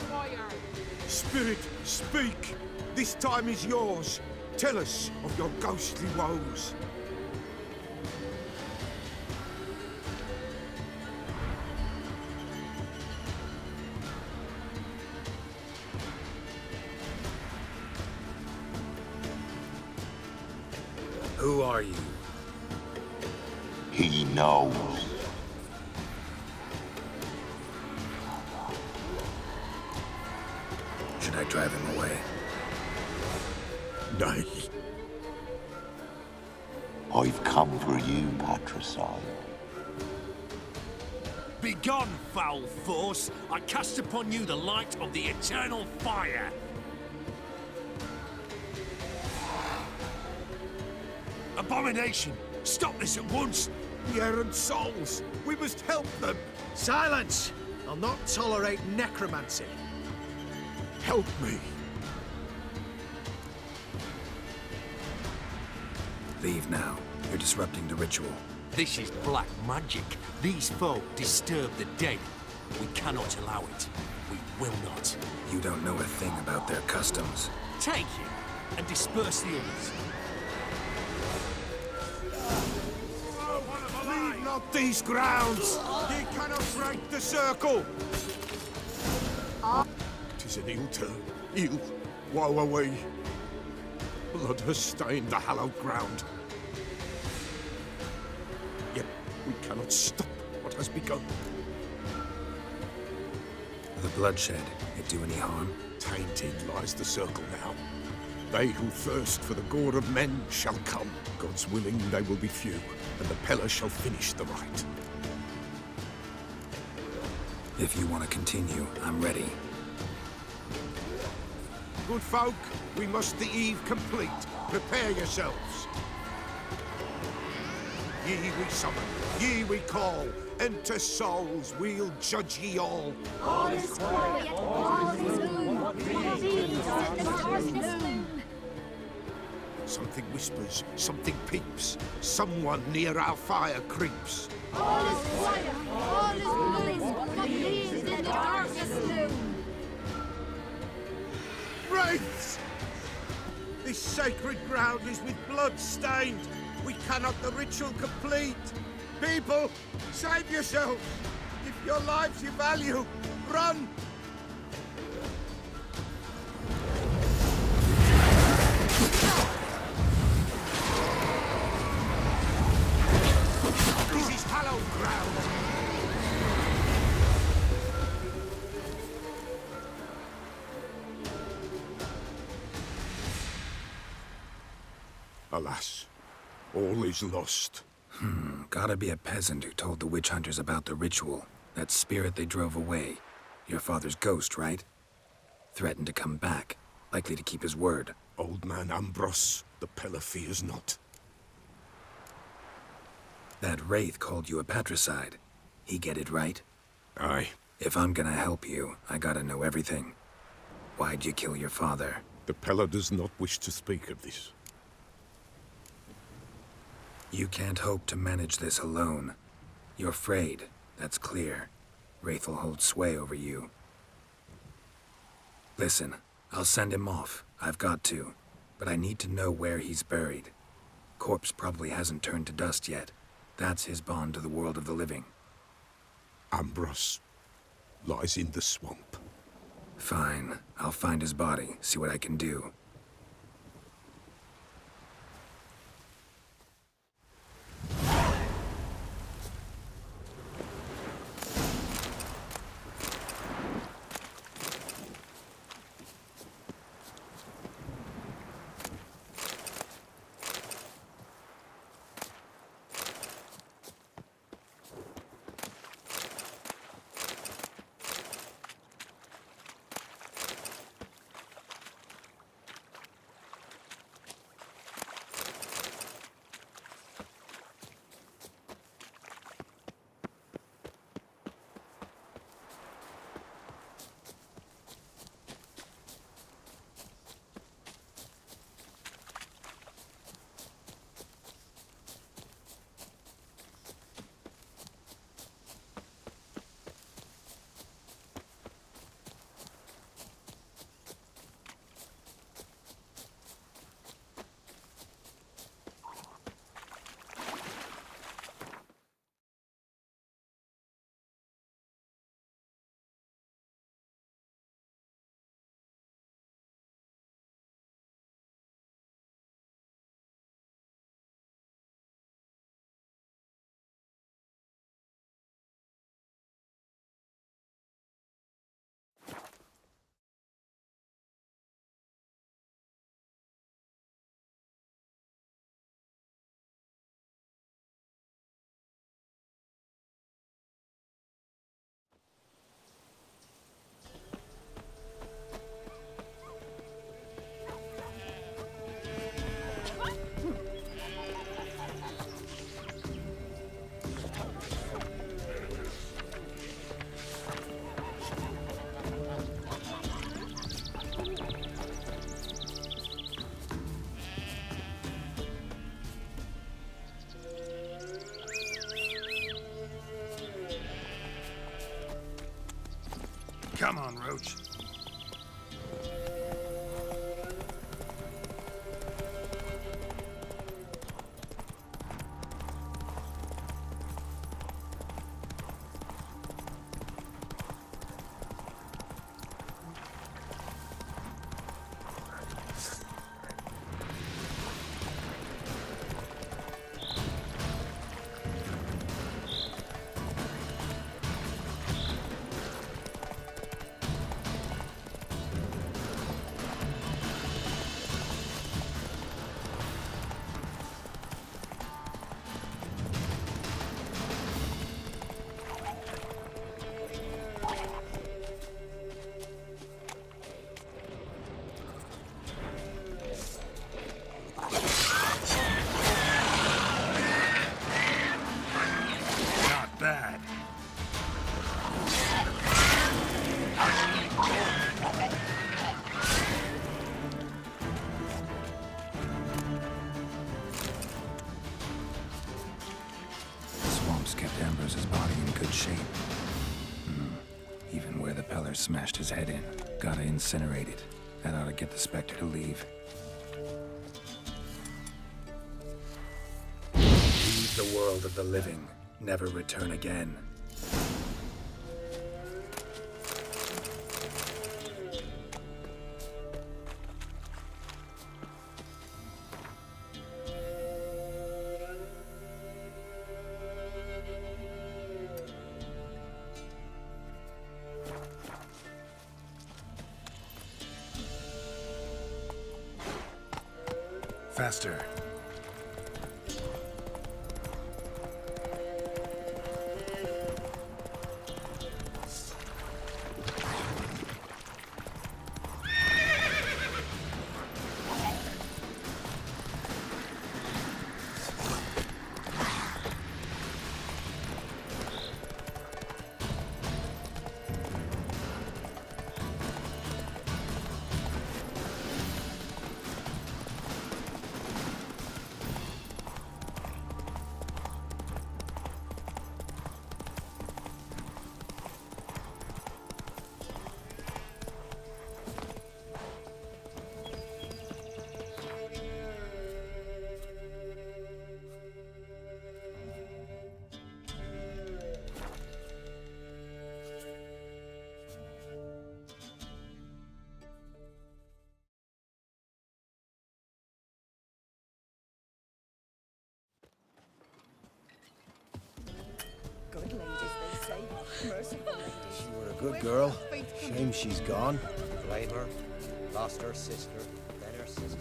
Spirit, speak. This time is yours. Tell us of your ghostly woes. Who are you? He knows. Should I drive him away? Nay. I've come for you, patricide. Begone, foul force! I cast upon you the light of the eternal fire! Abomination! Stop this at once! The errant souls! We must help them! Silence! I'll not tolerate necromancy. Help me! Leave now. You're disrupting the ritual. This is black magic. These folk disturb the dead. We cannot allow it. We will not. You don't know a thing about their customs. Take him and disperse the others. Leave not these grounds! Ye cannot break the circle! 'Tis an ill turn. Ill. Woe are we. Blood has stained the hallowed ground. Yet we cannot stop what has begun. The bloodshed, it do any harm? Tainted lies the circle now. They who thirst for the gore of men shall come. God's willing, they will be few, and the Peller shall finish the rite. If you want to continue, I'm ready. Good folk, we must the eve complete. Prepare yourselves. Ye we summon, ye we call. Enter souls, we'll judge ye all. All is quiet, all is gloom. These in the darkness loom. Something whispers, something peeps. Someone near our fire creeps. All is quiet, all is gloom. These in the darkness loom. Wraiths! This sacred ground is with blood stained. We cannot the ritual complete. People, save yourselves. If your lives you value, run! This is hallowed ground. Alas, all is lost. Gotta be a peasant who told the witch hunters about the ritual. That spirit they drove away. Your father's ghost, right? Threatened to come back. Likely to keep his word. Old man Ambrose, the Pella fears not. That wraith called you a patricide. He get it right? Aye. If I'm gonna help you, I gotta know everything. Why'd you kill your father? The Pella does not wish to speak of this. You can't hope to manage this alone. You're afraid, that's clear. Wraith'll hold sway over you. Listen, I'll send him off. I've got to. But I need to know where he's buried. Corpse probably hasn't turned to dust yet. That's his bond to the world of the living. Ambrose lies in the swamp. Fine. I'll find his body, see what I can do. Come on, Roach. Smashed his head in. Gotta incinerate it. That ought to get the Spectre to leave. Leave the world of the living. Never return again. Faster. Good ladies, they say. Merciful ladies. She were a good girl. Shame she's gone. Blame her. Lost her sister, then her sister.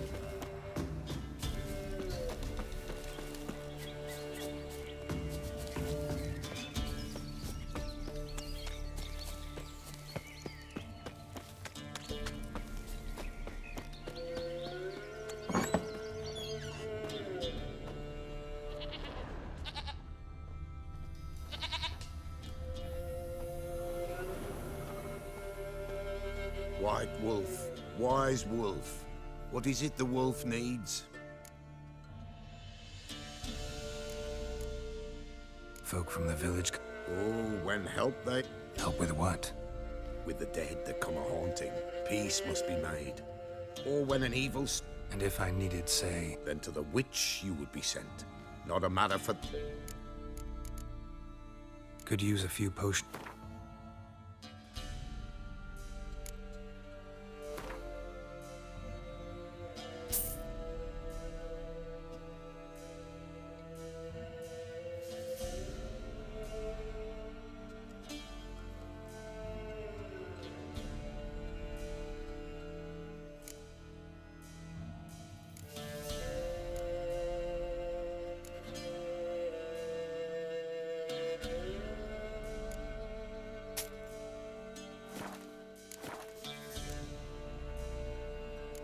White wolf, wise wolf. What is it the wolf needs? Folk from the village. Oh, when help they? Help with what? With the dead that come a-haunting. Peace must be made. Or when an evil... And if I needed, say... Then to the witch you would be sent. Not a matter for... Could use a few potions.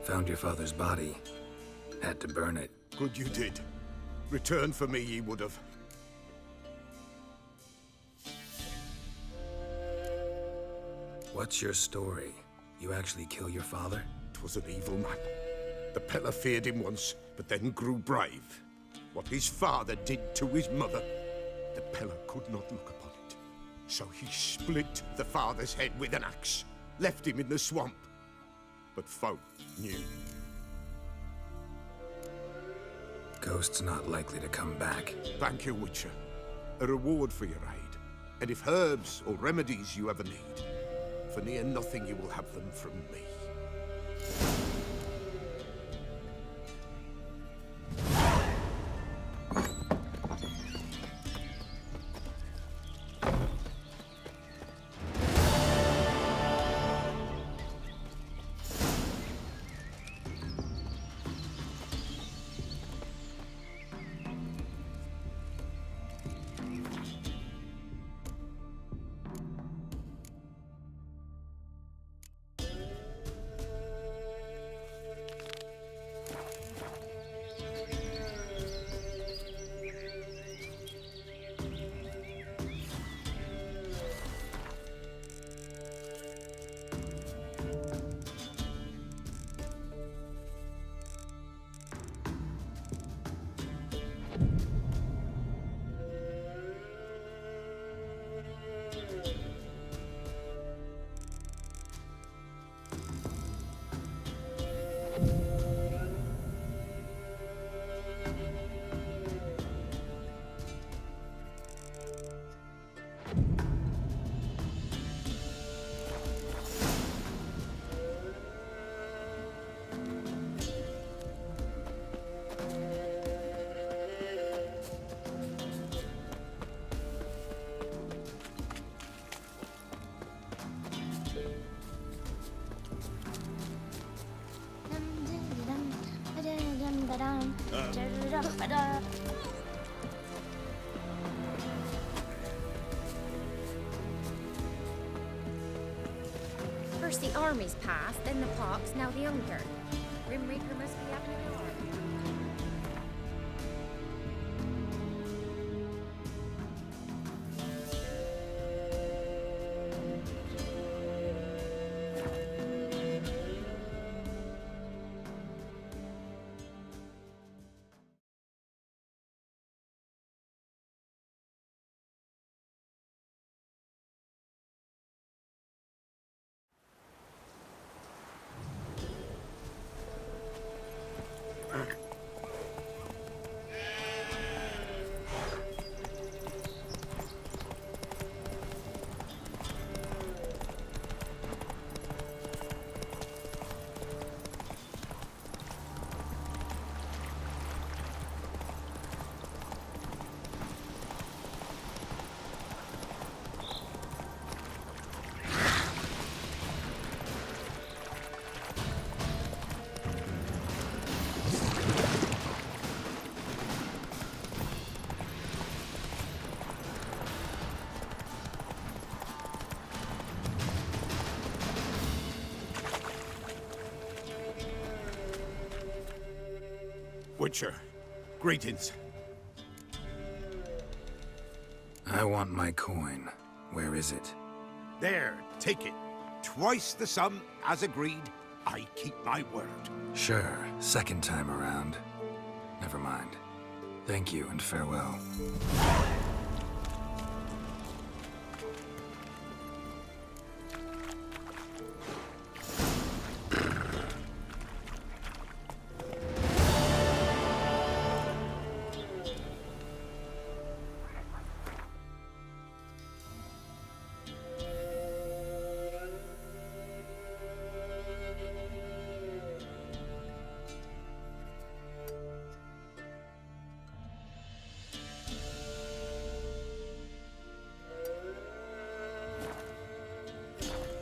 Found your father's body. Had to burn it. Good you did. Return for me ye would have. What's your story? You actually kill your father? 'Twas an evil man. The Peller feared him once, but then grew brave. What his father did to his mother, the Peller could not look upon it. So he split the father's head with an axe, left him in the swamp. But folk knew. Ghost's not likely to come back. Thank you, Witcher. A reward for your aid. And if herbs or remedies you ever need, for near nothing you will have them from me. First the armies passed, then the pox, now the hunger. Grim Reaper must be having a guard. Witcher, greetings. I want my coin. Where is it? There, take it. Twice the sum, as agreed. I keep my word. Sure, second time around. Never mind. Thank you and farewell.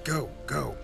Go, go.